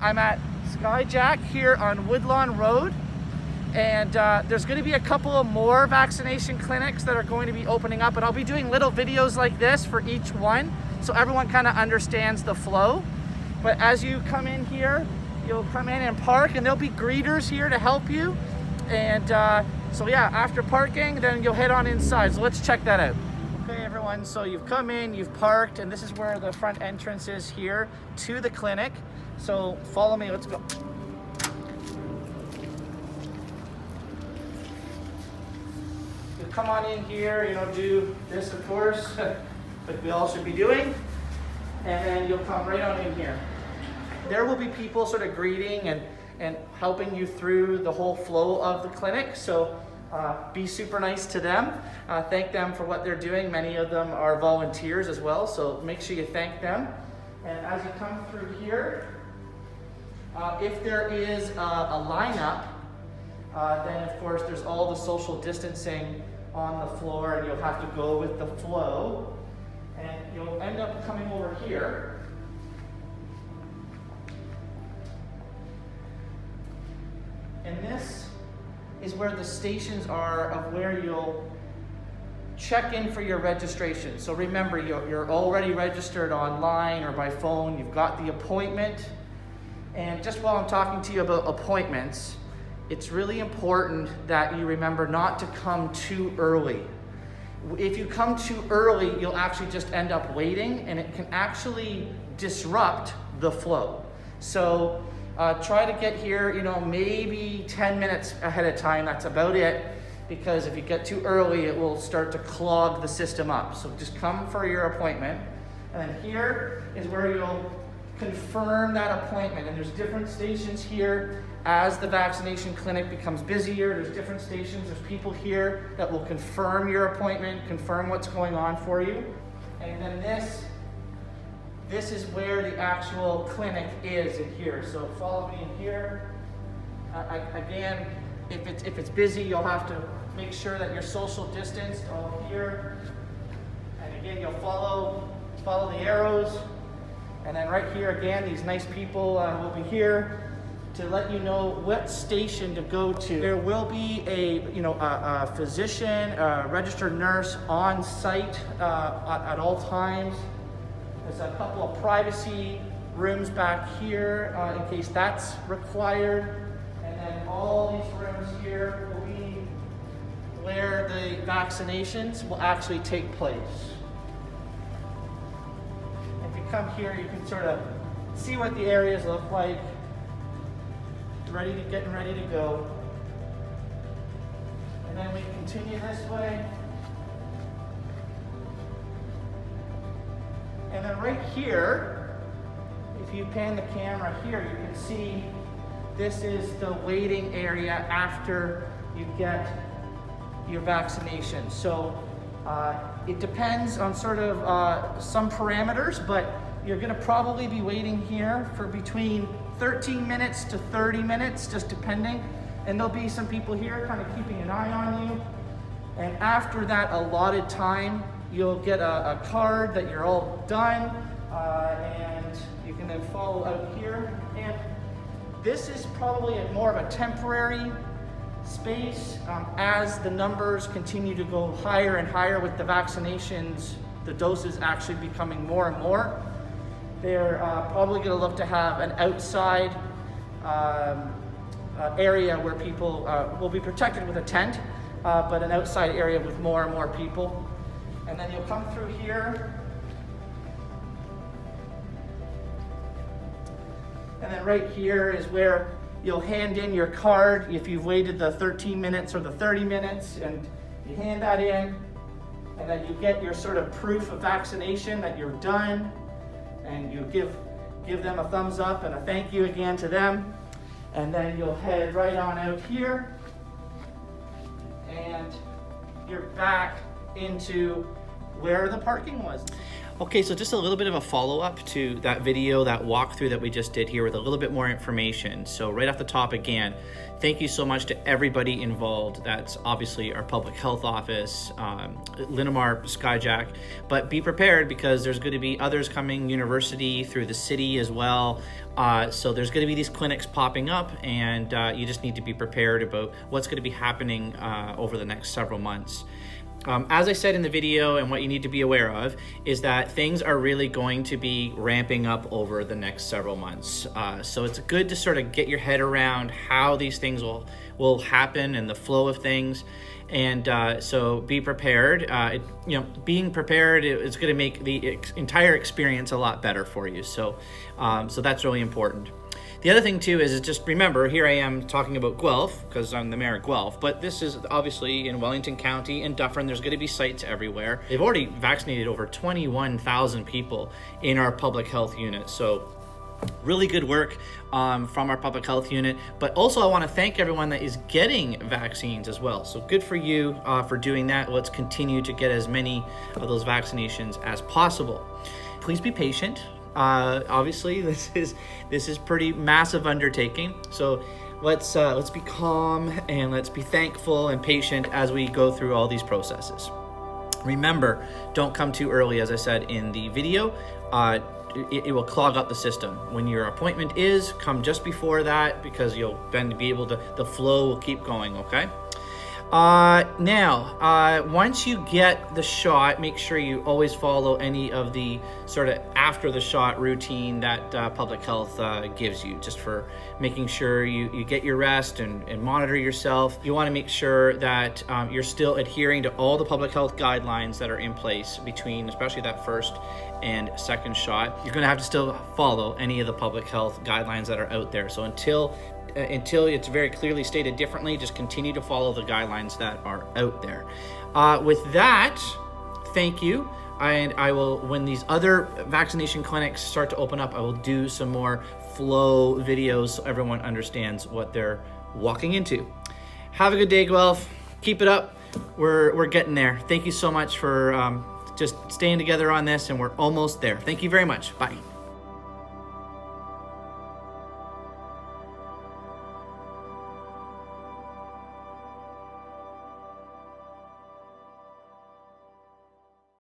I'm at Skyjack here on Woodlawn Road, and there's going to be a couple of more vaccination clinics that are going to be opening up, and I'll be doing little videos like this for each one so everyone kind of understands the flow. But as you come in here, you'll come in and park, and there'll be greeters here to help you. And so yeah, after parking, then you'll head on inside. So let's check that out. Okay everyone, so you've come in, you've parked, and this is where the front entrance is here to the clinic. So follow me, let's go. You come on in here, do this of course, like we all should be doing. And then you'll come right on in here. There will be people sort of greeting and helping you through the whole flow of the clinic. So be super nice to them. Thank them for what they're doing. Many of them are volunteers as well, so make sure you thank them. And as you come through here, if there is a lineup, then of course there's all the social distancing on the floor, and you'll have to go with the flow. And you'll end up coming over here. And this is where the stations are of where you'll check in for your registration. So remember, you're already registered online or by phone. You've got the appointment. And just while I'm talking to you about appointments, it's really important that you remember not to come too early. If you come too early, you'll actually just end up waiting, and it can actually disrupt the flow. So try to get here, maybe 10 minutes ahead of time. That's about it, because if you get too early, it will start to clog the system up. So just come for your appointment. And then here is where you'll confirm that appointment. And there's different stations here. As the vaccination clinic becomes busier, there's different stations. There's people here that will confirm your appointment, confirm what's going on for you. And then this is where the actual clinic is in here. So follow me in here. Again, if it's busy, you'll have to make sure that you're social distanced all here. And again, you'll follow the arrows. And then right here again, these nice people will be here to let you know what station to go to. There will be a physician, a registered nurse on site at all times. There's a couple of privacy rooms back here in case that's required. And then all these rooms here will be where the vaccinations will actually take place. If you come here, you can sort of see what the areas look like. Getting ready to go. And then we continue this way. And then right here, if you pan the camera here, you can see this is the waiting area after you get your vaccination. So it depends on sort of some parameters, but you're gonna probably be waiting here for between 13 minutes to 30 minutes, just depending. And there'll be some people here kind of keeping an eye on you. And after that allotted time, you'll get a card that you're all done, and you can then follow out here. And this is probably more of a temporary space as the numbers continue to go higher and higher with the vaccinations, the doses actually becoming more and more. They're probably going to look to have an outside area where people will be protected with a tent, but an outside area with more and more people. And then you'll come through here. And then right here is where you'll hand in your card if you've waited the 13 minutes or the 30 minutes, and you hand that in, and then you get your sort of proof of vaccination that you're done. And you give them a thumbs up and a thank you again to them. And then you'll head right on out here. And you're back into where the parking was. Okay, so just a little bit of a follow-up to that video, that walkthrough that we just did here with a little bit more information. So right off the top again, thank you so much to everybody involved. That's obviously our public health office, Linamar, Skyjack, but be prepared because there's going to be others coming, university, through the city as well. So there's going to be these clinics popping up, and you just need to be prepared about what's going to be happening over the next several months. As I said in the video, and what you need to be aware of is that things are really going to be ramping up over the next several months. So it's good to sort of get your head around how these things will happen and the flow of things. And so be prepared. Being prepared is going to make the entire experience a lot better for you. So that's really important. The other thing too is just remember, here I am talking about Guelph because I'm the mayor of Guelph, but this is obviously in Wellington County and Dufferin. There's going to be sites everywhere. They've already vaccinated over 21,000 people in our public health unit. So really good work from our public health unit, but also I want to thank everyone that is getting vaccines as well. So good for you for doing that. Let's continue to get as many of those vaccinations as possible. Please be patient. Obviously this is pretty massive undertaking, so let's be calm and let's be thankful and patient as we go through all these processes. Remember, don't come too early. As I said in the video, it will clog up the system. When your appointment is, come just before that because you'll then be able to, the flow will keep going, okay? Now, once you get the shot, make sure you always follow any of the sort of after the shot routine that public health gives you, just for making sure you get your rest and monitor yourself. You want to make sure that you're still adhering to all the public health guidelines that are in place between, especially that first and second shot. You're going to have to still follow any of the public health guidelines that are out there. So until it's very clearly stated differently, just continue to follow the guidelines that are out there. With that, thank you. And I will, when these other vaccination clinics start to open up, I will do some more flow videos so everyone understands what they're walking into. Have a good day, Guelph. Keep it up. We're getting there. Thank you so much for just staying together on this, and we're almost there. Thank you very much. Bye.